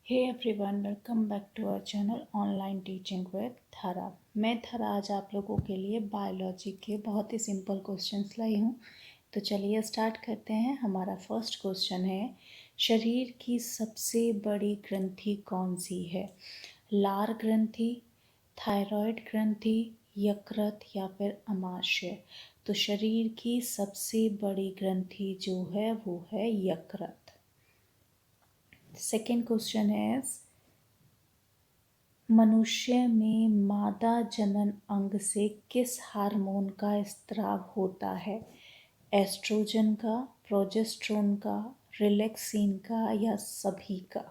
Hey everyone, welcome back to our channel online teaching with Dhara. मैं धारा आज आप लोगों के लिए बायोलॉजी के बहुत ही सिंपल क्वेश्चंस लाई हूँ। तो चलिए स्टार्ट करते हैं। हमारा फर्स्ट क्वेश्चन है, शरीर की सबसे बड़ी ग्रंथि कौन सी है? लार ग्रंथि, थायराइड ग्रंथि, यकृत या फिर अमाशय? तो शरीर की सबसे बड़ी ग्रंथि जो है वो है यकृत। सेकेंड क्वेश्चन है, मनुष्य में मादा जनन अंग से किस हार्मोन का स्त्राव होता है? एस्ट्रोजन का, प्रोजेस्टेरोन का, रिलैक्सिन का या सभी का?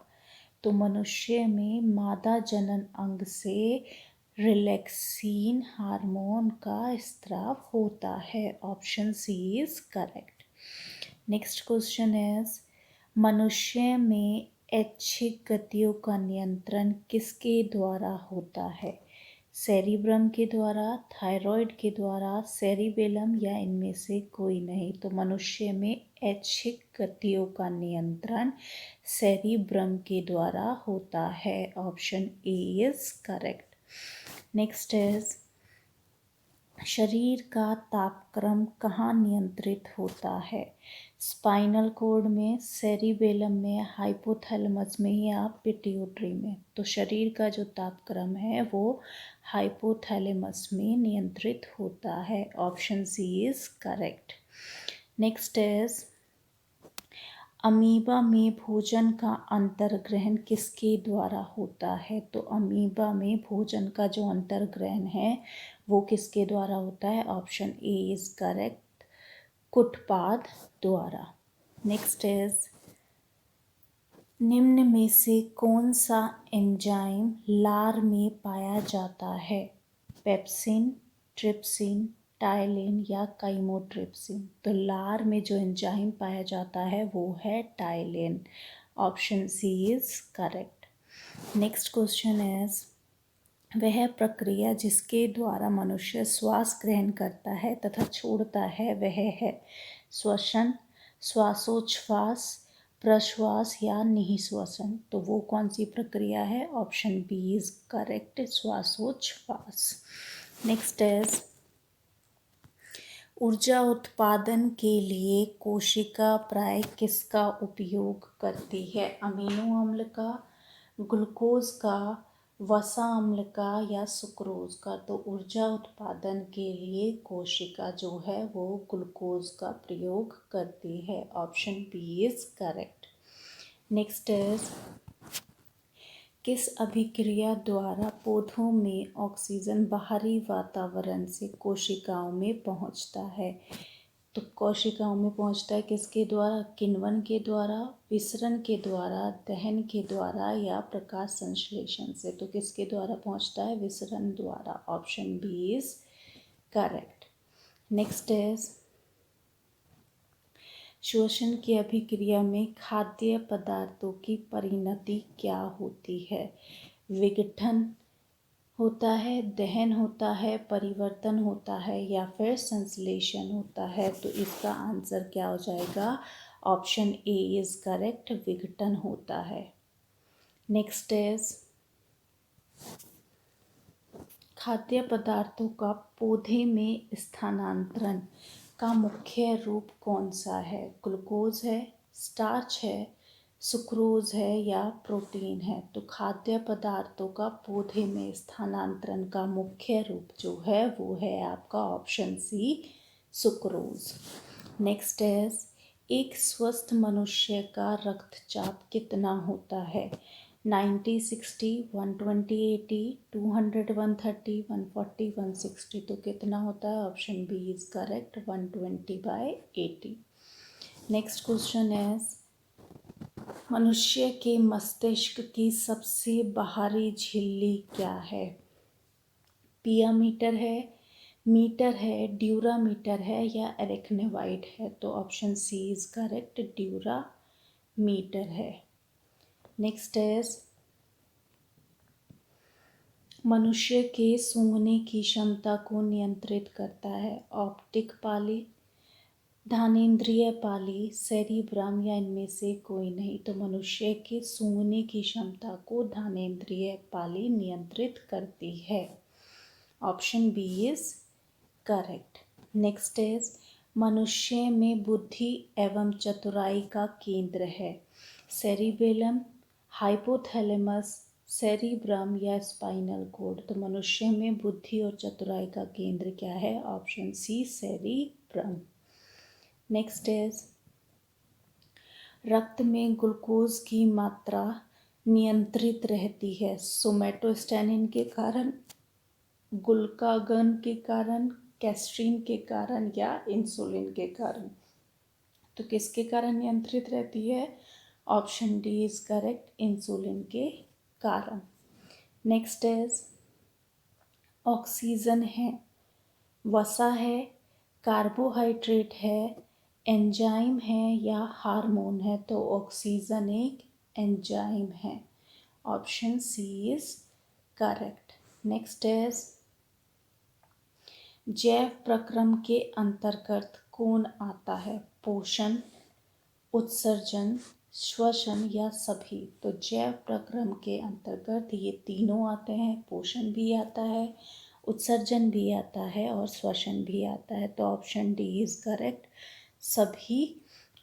तो मनुष्य में मादा जनन अंग से रिलैक्सिन हार्मोन का स्त्राव होता है। Option C is correct. Next question is, मनुष्य में ऐच्छिक गतियों का नियंत्रण किसके द्वारा होता है? सेरिब्रम के द्वारा, थायराइड के द्वारा, सेरिबेलम या इनमें से कोई नहीं? तो मनुष्य में ऐच्छिक गतियों का नियंत्रण सेरिब्रम के द्वारा होता है। Option A is correct. Next is, शरीर का तापक्रम कहाँ नियंत्रित होता है? स्पाइनल कॉर्ड में, सेरिबेलम में, हाइपोथैलेमस में या पिट्यूटरी में? तो शरीर का जो तापक्रम है वो हाइपोथैलेमस में नियंत्रित होता है। Option C is correct. Next is, अमीबा में भोजन का अंतर्ग्रहण किसके द्वारा होता है? तो अमीबा में भोजन का जो अंतर्ग्रहण है वो किसके द्वारा होता है? ऑप्शन ए इज करेक्ट, कुटपाद द्वारा। नेक्स्ट इज, निम्न में से कौन सा एंजाइम लार में पाया जाता है? पेप्सिन, ट्रिप्सिन, टाइलिन या काइमोट्रिप्सिन? तो लार में जो एंजाइम पाया जाता है वो है ptyalin. Option C is correct. Next question is, वह प्रक्रिया जिसके द्वारा मनुष्य श्वास ग्रहण करता है तथा छोड़ता है वह है श्वसन, श्वासोच्छ्वास, प्रश्वास या निःश्वसन? तो वो कौन सी प्रक्रिया है? ऑप्शन बी इज करेक्ट, श्वासोच्छ्वास। नेक्स्ट इज, ऊर्जा उत्पादन के लिए कोशिका प्राय किसका उपयोग करती है? अमीनो अम्ल का, ग्लूकोज का, वसा अम्ल का या सुक्रोज का? तो ऊर्जा उत्पादन के लिए कोशिका जो है वो ग्लूकोज का प्रयोग करती है। Option B is correct. Next is, किस अभिक्रिया द्वारा पौधों में ऑक्सीजन बाहरी वातावरण से कोशिकाओं में पहुंचता है? तो कोशिकाओं में पहुंचता है किसके द्वारा? किण्वन के द्वारा, विसरण के द्वारा, दहन के द्वारा या प्रकाश संश्लेषण से? तो किसके द्वारा पहुंचता है? विसरण द्वारा। Option B is correct. Next is, श्वसन की अभिक्रिया में खाद्य पदार्थों की परिणति क्या होती है? विघटन होता है, दहन होता है, परिवर्तन होता है या फिर संश्लेषण होता है? तो इसका आंसर क्या हो जाएगा? ऑप्शन ए इज करेक्ट, विघटन होता है। नेक्स्ट इज, खाद्य पदार्थों का पौधे में स्थानांतरण का मुख्य रूप कौन सा है? ग्लूकोज है, स्टार्च है, सुक्रोज है या प्रोटीन है? तो खाद्य पदार्थों का पौधे में स्थानांतरण का मुख्य रूप जो है वो है आपका option C, sucrose. Next is, एक स्वस्थ मनुष्य का रक्तचाप कितना होता है? 90, 60, 120, 80, 200, 130, 140, 160? तो कितना होता है? Option B is correct, 120/80। Next question is, मनुष्य के मस्तिष्क की सबसे बाहरी झिल्ली क्या है? पिया मीटर है, ड्यूरामीटर है या एरेक्नेवाइड है? तो option C is correct, dura mater है। नेक्स्ट इज, मनुष्य के सूंघने की क्षमता को नियंत्रित करता है ऑप्टिक पाली, धानेंद्रिय पाली, सेरिब्रम या इनमें से कोई नहीं। तो मनुष्य के सूंघने की क्षमता को धानेंद्रिय पाली नियंत्रित करती है। Option B is correct. Next is मनुष्य में बुद्धि एवं चतुराई का केंद्र है। सेरिबेलम, हाइपोथैलेमस, सेरिब्रम या स्पाइनल कॉर्ड। तो मनुष्य में बुद्धि और चतुराई का केंद्र क्या है? Option C cerebrum. Next is रक्त में ग्लूकोज की मात्रा नियंत्रित रहती है सोमेटोस्टेनिन के कारण, ग्लूकागन के कारण, कैस्ट्रीन के कारण या इंसुलिन के कारण। तो किसके कारण नियंत्रित रहती है? Option D is correct, insulin के कारण। नेक्स्ट इज ऑक्सीजन है, वसा है, कार्बोहाइड्रेट है, एंजाइम है या हार्मोन है? तो ऑक्सीजन एक एंजाइम है। Option C is correct. Next is जैव प्रक्रम के अंतर्गत कौन आता है? पोषण, उत्सर्जन, श्वसन या सभी? तो जैव प्रक्रम के अंतर्गत ये तीनों आते हैं। पोषण भी आता है, उत्सर्जन भी आता है और श्वसन भी आता है। तो ऑप्शन डी इज करेक्ट, सभी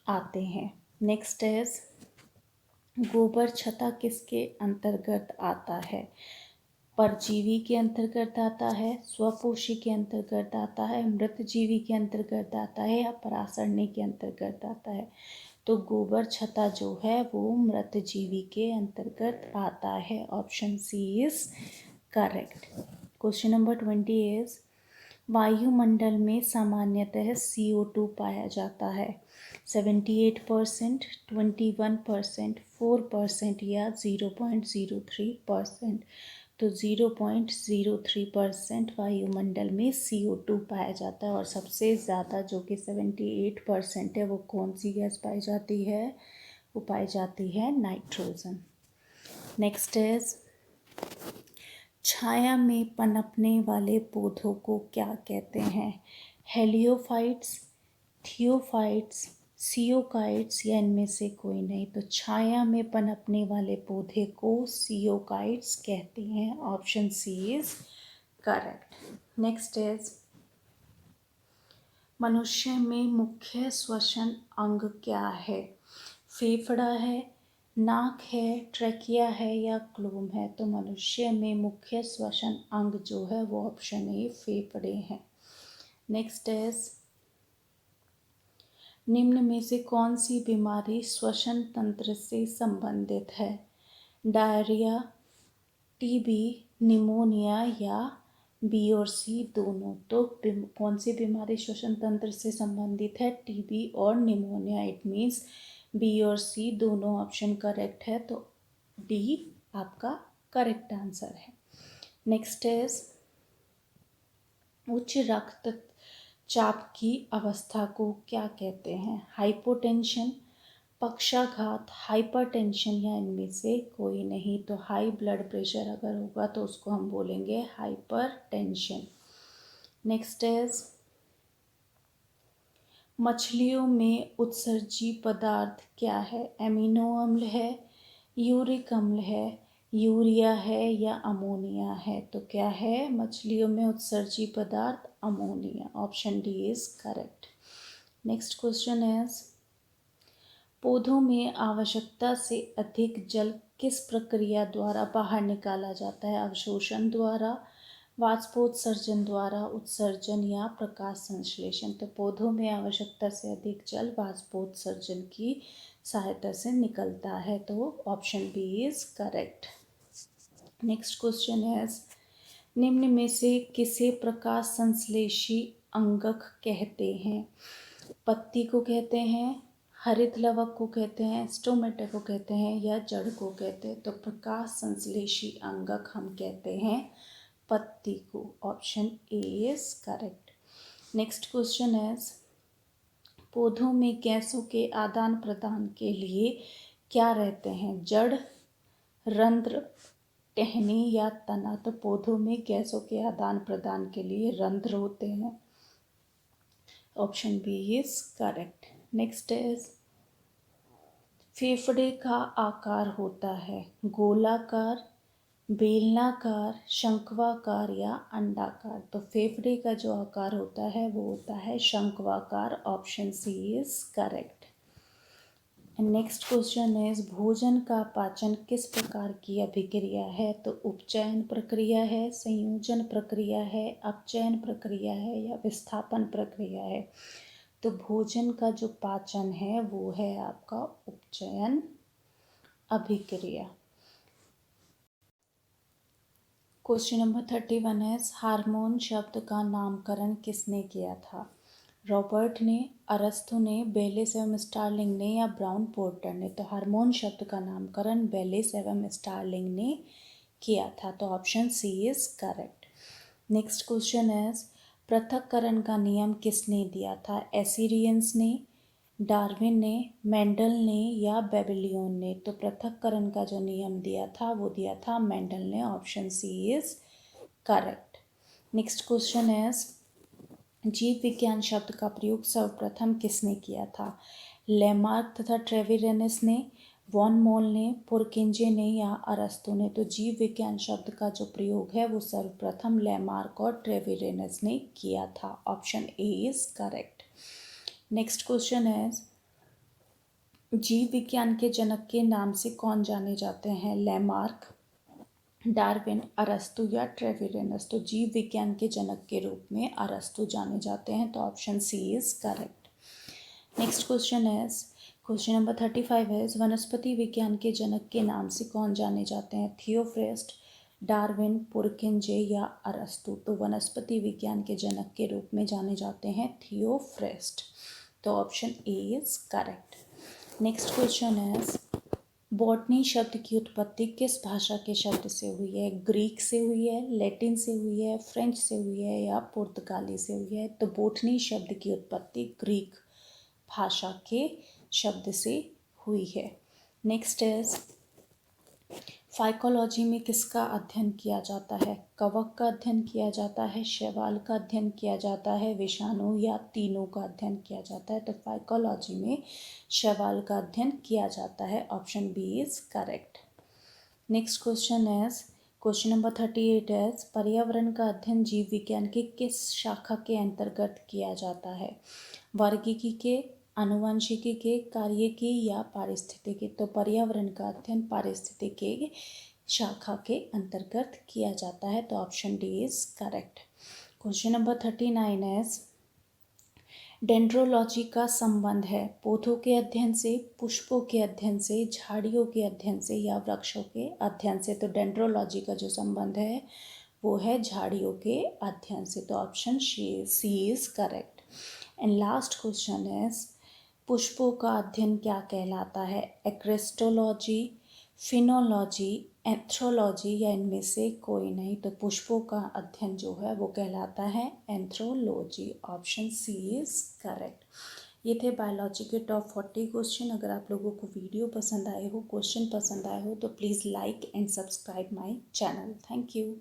आते हैं। नेक्स्ट इज गोबर छत्ता किसके अंतर्गत आता है? परजीवी के अंतर्गत आता है, स्वपोषी के अंतर्गत आता है, मृतजीवी के अंतर्गत आता है या परासरणी के अंतर्गत आता है? तो गोबर छत्ता जो है वो मृतजीवी के अंतर्गत आता है। Option C is correct. Question number 20 is वायुमंडल में सामान्यतः CO2 पाया जाता है। 78%, 21%, 4% या 0.03%? तो 0.03% वायुमंडल में CO2 पाया जाता है और सबसे ज़्यादा जो कि 78% है वो कौन सी गैस पाई जाती है? वो पाई जाती है नाइट्रोजन। नेक्स्ट इज छाया में पनपने वाले पौधों को क्या कहते हैं? हेलियोफाइट्स, थियोफाइट्स, सियोकाइट्स या इनमें से कोई नहीं? तो छाया में पनपने वाले पौधे को सियोकाइट्स कहते हैं। Option C is correct. Next is मनुष्य में मुख्य श्वसन अंग क्या है? फेफड़ा है, नाक है, ट्रैकिया है या क्लोम है? तो मनुष्य में मुख्य श्वसन अंग जो है वो ऑप्शन ए फेफड़े हैं। नेक्स्ट इज निम्न में से कौन सी बीमारी श्वसन तंत्र से संबंधित है? डायरिया, टीबी, निमोनिया या बी और सी दोनों? तो कौन सी बीमारी श्वसन तंत्र से संबंधित है? टीबी और निमोनिया। इट मीन्स बी और सी दोनों ऑप्शन करेक्ट है। तो डी आपका करेक्ट आंसर है। नेक्स्ट इज उच्च रक्तचाप की अवस्था को क्या कहते हैं? हाइपोटेंशन, पक्षाघात, हाइपरटेंशन या इनमें से कोई नहीं? तो हाई ब्लड प्रेशर अगर होगा तो उसको हम बोलेंगे हाइपरटेंशन। नेक्स्ट इज मछलियों में उत्सर्जी पदार्थ क्या है? एमिनो अम्ल है, यूरिक अम्ल है, यूरिया है या अमोनिया है? तो क्या है मछलियों में उत्सर्जी पदार्थ? Ammonia. Option D is correct. Next question is पौधों में आवश्यकता से अधिक जल किस प्रक्रिया द्वारा बाहर निकाला जाता है? अवशोषण द्वारा, वाष्पोत्सर्जन द्वारा, उत्सर्जन या प्रकाश संश्लेषण? तो पौधों में आवश्यकता से अधिक जल वाष्पोत्सर्जन की सहायता से निकलता है। तो option B is correct. Next question है निम्न में से किसे प्रकाश संश्लेषी अंगक कहते हैं? पत्ती को कहते हैं, हरित लवक को कहते हैं, स्टोमेटा को कहते हैं या जड़ को कहते हैं? तो प्रकाश संश्लेषी अंगक हम कहते हैं पत्ती को। Option A is correct. Next question है पौधों में गैसों के आदान प्रदान के लिए क्या रहते हैं? जड़, रंध्र, टहनी या तना? तो पौधों में गैसों के आदान प्रदान के लिए रंध्र होते हैं। Option B is correct. Next is फेफड़े का आकार होता है गोलाकार, बेलनाकार, शंक्वाकार या अंडाकार। तो फेफड़े का जो आकार होता है वो होता है शंक्वाकार। Option C is correct. Next question is भोजन का पाचन किस प्रकार की अभिक्रिया है? तो उपचयन प्रक्रिया है, संयोजन प्रक्रिया है, अपचयन प्रक्रिया है या विस्थापन प्रक्रिया है? तो भोजन का जो पाचन है वो है आपका उपचयन अभिक्रिया। क्वेश्चन नंबर 31 है हार्मोन शब्द का नामकरण किसने किया था? रॉबर्ट ने, अरस्तु ने, बेलिस एवं स्टार्लिंग ने या ब्राउन पोर्टर ने? तो हार्मोन शब्द का नामकरण बेलिस एवं स्टार्लिंग ने किया था। तो option C is correct. Next question is पृथक्करण का नियम किसने दिया था? एसिरियंस ने, डार्विन ने, मेंडल ने या बेबिलियन ने? तो पृथक्करण का जो नियम दिया था वो दिया था मेंडल ने। Option C is correct. Next question is जीव विज्ञान शब्द का प्रयोग सर्वप्रथम किसने किया था? लेमार्क तथा ट्रेविरेनस ने, वॉन मोल ने, पुरकिंजे ने या अरस्तु ने? तो जीव विज्ञान शब्द का जो प्रयोग है वो सर्वप्रथम लेमार्क और ट्रेविरेनस ने किया था। Option A is correct. Next question है जीव विज्ञान के जनक के नाम से कौन जाने जाते हैं? लेमार्क, डार्विन, अरस्तु या ट्रेविरेनस? तो जीव विज्ञान के जनक के रूप में अरस्तु जाने जाते हैं। तो option C is correct. Next question है क्वेश्चन नंबर 35 है वनस्पति विज्ञान के जनक के नाम से कौन जाने जाते हैं? थियोफ्रेस्ट, डार्विन, पुरकिंजे या अरस्तु? तो वनस्पति विज्ञान के जनक के रूप में जाने जाते हैं थियोफ्रेस्ट। तो option A is correct. Next question है बॉटनी शब्द की उत्पत्ति किस भाषा के शब्द से हुई है? ग्रीक से हुई है, लैटिन से हुई है, फ्रेंच से हुई है या पुर्तगाली से हुई है? तो बॉटनी शब्द की उत्पत्ति ग्रीक भाषा के शब्द से हुई है। नेक्स्ट इज फाइकोलॉजी में किसका अध्ययन किया जाता है? कवक का अध्ययन किया जाता है, शैवाल का अध्ययन किया जाता है, विषाणु या तीनों का अध्ययन किया जाता है? तो फाइकोलॉजी में शैवाल का अध्ययन किया जाता है। Option B is correct. Next question is question number 38 is पर्यावरण का अध्ययन जीव विज्ञान की किस शाखा के अंतर्गत किया जाता है? वर्गीकी के, आनुवंशिकी के, कार्यकी या पारिस्थितिकी? तो पर्यावरण का अध्ययन पारिस्थितिकी शाखा के अंतर्गत किया जाता है। तो option D is correct. Question number 39 is dendrology का संबंध है पौधों के अध्ययन से, पुष्पों के अध्ययन से, झाड़ियों के अध्ययन से या वृक्षों के अध्ययन से? तो डेंड्रोलॉजी का जो संबंध है वो है झाड़ियों के अध्ययन से। तो option C is correct. And last question is पुष्पों का अध्ययन क्या कहलाता है? एक्रेस्टोलॉजी, फिनोलॉजी, एंथ्रोलॉजी या इनमें से कोई नहीं? तो पुष्पों का अध्ययन जो है वो कहलाता है anthology. Option C is correct. ये थे बायोलॉजी के टॉप 40 क्वेश्चन। अगर आप लोगों को वीडियो पसंद आए हो, क्वेश्चन पसंद आए हो तो please like and subscribe my channel. Thank you.